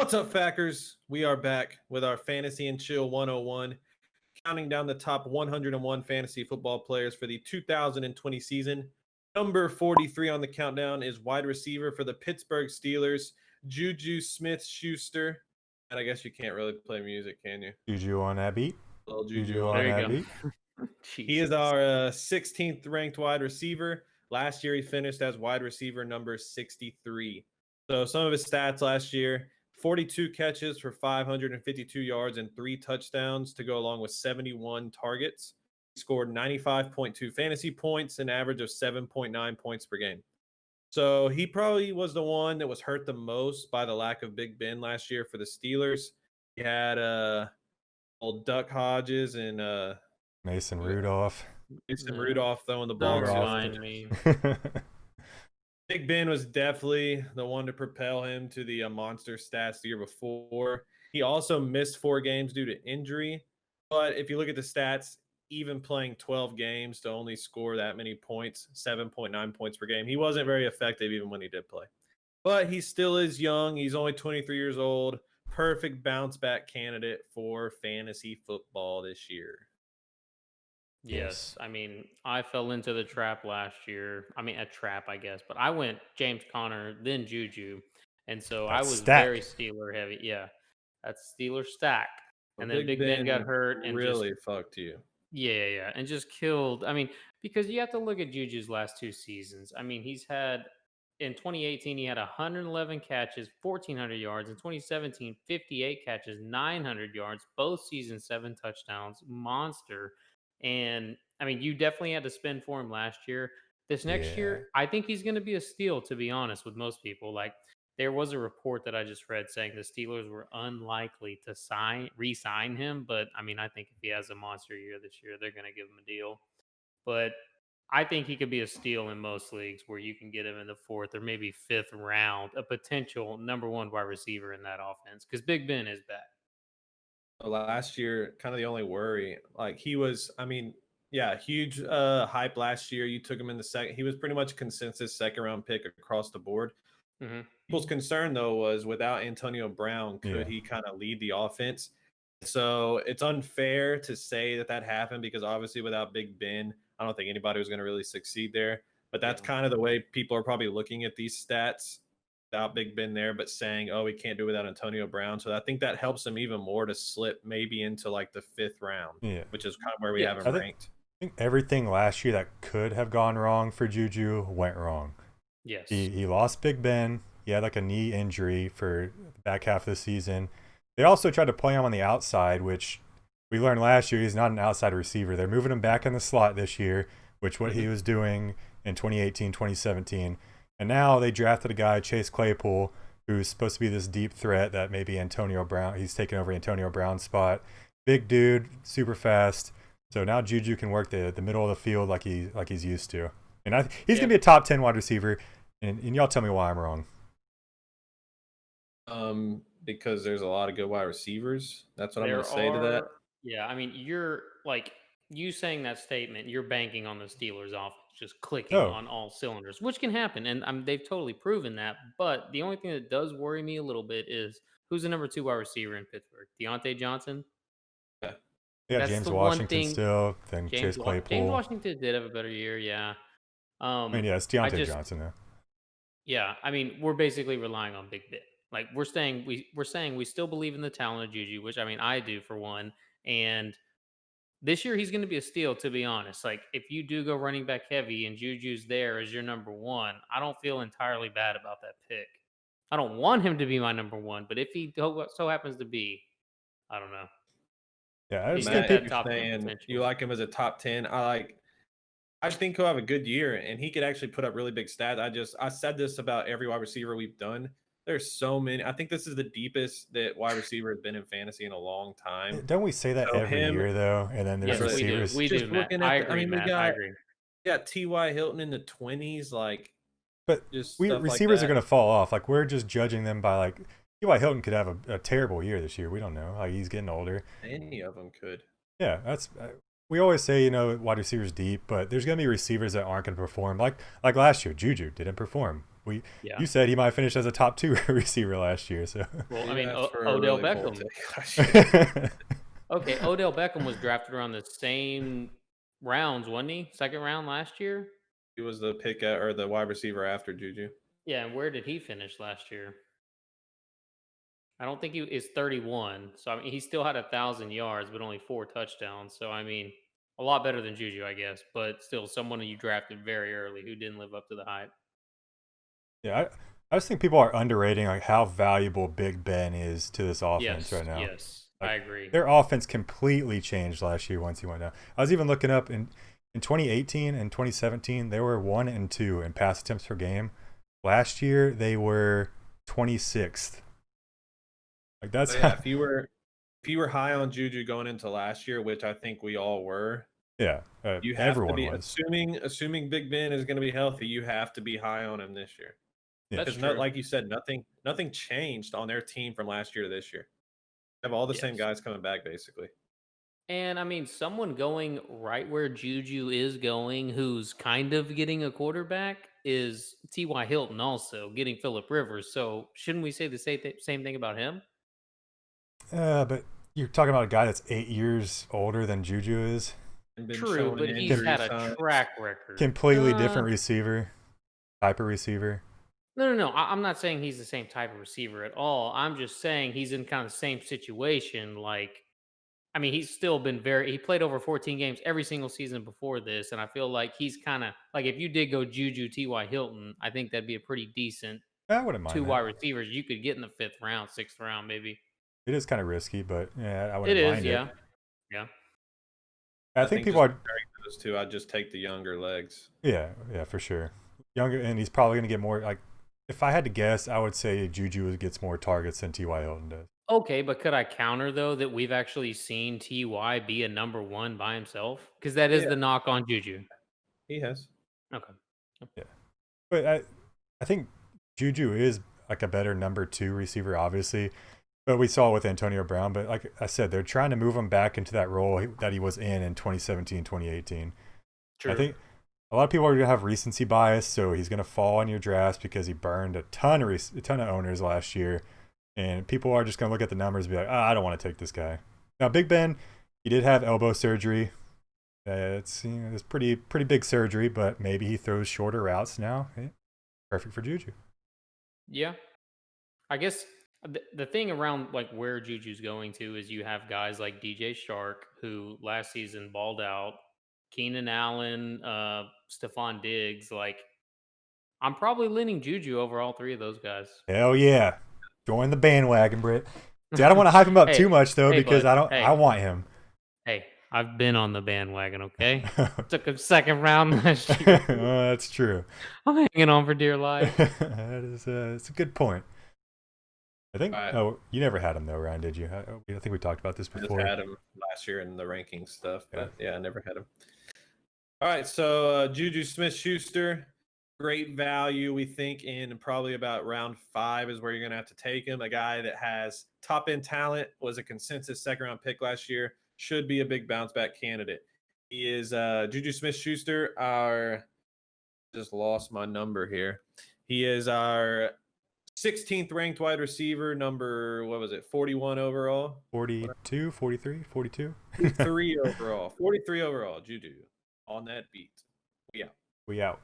What's up, Fackers? We are back with our Fantasy and Chill 101, counting down the top 101 fantasy football players for the 2020 season. Number 43 on the countdown is wide receiver for the Pittsburgh Steelers, JuJu Smith-Schuster. And I guess you can't really play music, can you? Juju on that beat. Little Juju on on There you that go. beat. He is our 16th ranked wide receiver. Last year, he finished as wide receiver number 63. So some of his stats last year: 42 catches for 552 yards and 3 touchdowns to go along with 71 targets. He scored 95.2 fantasy points, an average of 7.9 points per game. So he probably was the one that was hurt the most by the lack of Big Ben last year for the Steelers. He had old Duck Hodges and Mason Rudolph. Rudolph throwing the ball. Don't Rudolph. remind me. Big Ben was definitely the one to propel him to the monster stats the year before. He also missed 4 games due to injury. But if you look at the stats, even playing 12 games to only score that many points, 7.9 points per game, he wasn't very effective even when he did play. But he still is young. He's only 23 years old. Perfect bounce back candidate for fantasy football this year. Yes. I mean, I fell into the trap last year. I mean, a trap, I guess. But I went James Conner, then Juju. And so I That's was stack. very Steeler heavy. Yeah. That's Steeler stack. And then Big Big Ben got hurt and really just fucked you. yeah, and just killed. I mean, because you have to look at Juju's last 2 seasons. I mean, he's had in 2018 he had 111 catches, 1400 yards. In 2017, 58 catches, 900 yards. Both seasons 7 touchdowns. Monster. And I mean, you definitely had to spend for him last year. This next Yeah. year, I think he's going to be a steal, to be honest, with most people. Like, there was a report that I just read saying the Steelers were unlikely to re-sign him, but I mean, I think if he has a monster year this year, they're going to give him a deal. But I think he could be a steal in most leagues where you can get him in the 4th or maybe 5th round, a potential number 1 wide receiver in that offense, because Big Ben is back. Last year, kind of the only worry, like he was, I mean, yeah, huge hype last year. You took him in the second. He was pretty much a consensus second round pick across the board. People's concern though was without Antonio Brown, could he kind of lead the offense? So it's unfair to say that happened because obviously without Big Ben, I don't think anybody was going to really succeed there. But that's kind of the way people are probably looking at these stats without Big Ben there, but saying, oh, we can't do it without Antonio Brown. So I think that helps him even more to slip maybe into like the 5th round, which is kind of where we have him ranked. I think everything last year that could have gone wrong for Juju went wrong. Yes. He lost Big Ben. He had like a knee injury for the back half of the season. They also tried to play him on the outside, which we learned last year he's not an outside receiver. They're moving him back in the slot this year, which what he was doing in 2018, 2017. And now they drafted a guy, Chase Claypool, who's supposed to be this deep threat that maybe Antonio Brown, he's taking over Antonio Brown's spot. Big dude, super fast. So now Juju can work the middle of the field like he's used to. And he's going to be a top 10 wide receiver. And y'all tell me why I'm wrong. Because there's a lot of good wide receivers. That's what I'm going to say to that. Yeah, I mean, you're like, you saying that statement, you're banking on the Steelers offense just clicking on all cylinders, which can happen. And they've totally proven that. But the only thing that does worry me a little bit is who's the number 2 wide receiver in Pittsburgh? Deontay Johnson? Yeah, That's James the Washington one thing, still, then Chase Claypool. James Washington did have a better year, yeah. I mean, yeah, it's Deontay Johnson, though. Yeah, I mean, we're basically relying on Big Ben. Like we're saying we still believe in the talent of Juju, which I mean I do for one. And this year he's going to be a steal, to be honest. Like if you do go running back heavy and Juju's there as your number 1, I don't feel entirely bad about that pick. I don't want him to be my number 1, but if he so happens to be, I don't know. Yeah, I just think that top 10. You like him as a top 10. I just think he'll have a good year and he could actually put up really big stats. I said this about every wide receiver we've done. There's so many. I think this is the deepest that wide receiver has been in fantasy in a long time. Don't we say that every year though? And then there's receivers. We do, Matt. I agree, Matt. I agree. We got T.Y. Hilton in the 20s, like. But receivers are going to fall off. Like we're just judging them by like T.Y. Hilton could have a terrible year this year. We don't know. Like he's getting older. Any of them could. Yeah, that's. We always say, wide receivers deep, but there's going to be receivers that aren't going to perform. Like last year, Juju didn't perform. You said he might finish as a top 2 receiver last year. So well, I mean, Odell Beckham. Okay, Odell Beckham was drafted around the same rounds, wasn't he? Second round last year. He was the pick or the wide receiver after Juju. Yeah, and where did he finish last year? I don't think he is 31. So I mean, he still had 1,000 yards, but only 4 touchdowns. So I mean, a lot better than Juju, I guess, but still someone you drafted very early who didn't live up to the hype. Yeah, I just think people are underrating like how valuable Big Ben is to this offense right now. Yes, like, I agree. Their offense completely changed last year once he went down. I was even looking up in 2018 and 2017, they were 1 and 2 in pass attempts per game. Last year they were 26th. Like that's if you were high on Juju going into last year, which I think we all were. Yeah, you have everyone to be was. assuming Big Ben is going to be healthy. You have to be high on him this year. Yeah. Because not like you said, nothing changed on their team from last year to this year. They have all the same guys coming back basically. And I mean, someone going right where Juju is going, who's kind of getting a quarterback, is T.Y. Hilton also getting Phillip Rivers. So shouldn't we say the same thing about him? But you're talking about a guy that's 8 years older than Juju is. True, but he's had a track record. Completely different receiver, type of receiver. No. I'm not saying he's the same type of receiver at all. I'm just saying he's in kind of the same situation. Like, I mean, he's still been he played over 14 games every single season before this. And I feel like he's kind of like, if you did go Juju, T.Y. Hilton, I think that'd be a pretty decent I wouldn't mind 2 wide receivers you could get in the 5th round, 6th round, maybe. It is kind of risky, but yeah, I wouldn't mind it. Yeah. I think people are those two. I'd just take the younger legs. Yeah, for sure. Younger, and he's probably going to get more. Like, if I had to guess, I would say Juju gets more targets than T.Y. Hilton does. Okay, but could I counter though that we've actually seen T.Y. be a number 1 by himself? Because that is the knock on Juju. He has. Okay. Yeah, but I think Juju is like a better number 2 receiver, obviously. But we saw it with Antonio Brown. But like I said, they're trying to move him back into that role that he was in 2017, 2018. True. I think a lot of people are going to have recency bias, so he's going to fall in your drafts because he burned a ton of owners last year. And people are just going to look at the numbers and be like, I don't want to take this guy. Now, Big Ben, he did have elbow surgery. It's pretty big surgery, but maybe he throws shorter routes now. Hey, perfect for Juju. Yeah. I guess the thing around like where Juju's going to is you have guys like DJ Shark, who last season balled out, Keenan Allen, Stephon Diggs. Like, I'm probably leaning Juju over all 3 of those guys. Hell yeah. Join the bandwagon, Britt. See, I don't want to hype him up too much though, because I want him. Hey, I've been on the bandwagon, okay? Took him 2nd round last year. Oh, that's true. I'm hanging on for dear life. That is it's a good point. I think you never had him though, Ryan, did you? I think we talked about this before. I just had him last year in the ranking stuff, but I never had him. All right, so JuJu Smith-Schuster, great value, we think, in probably about round 5 is where you're going to have to take him. A guy that has top-end talent, was a consensus 2nd-round pick last year, should be a big bounce-back candidate. He is JuJu Smith-Schuster, just lost my number here. He is our 16th ranked wide receiver, number, 41 overall? 42, 43, 42? 43 overall. 43 overall, JuJu. On that beat. We out.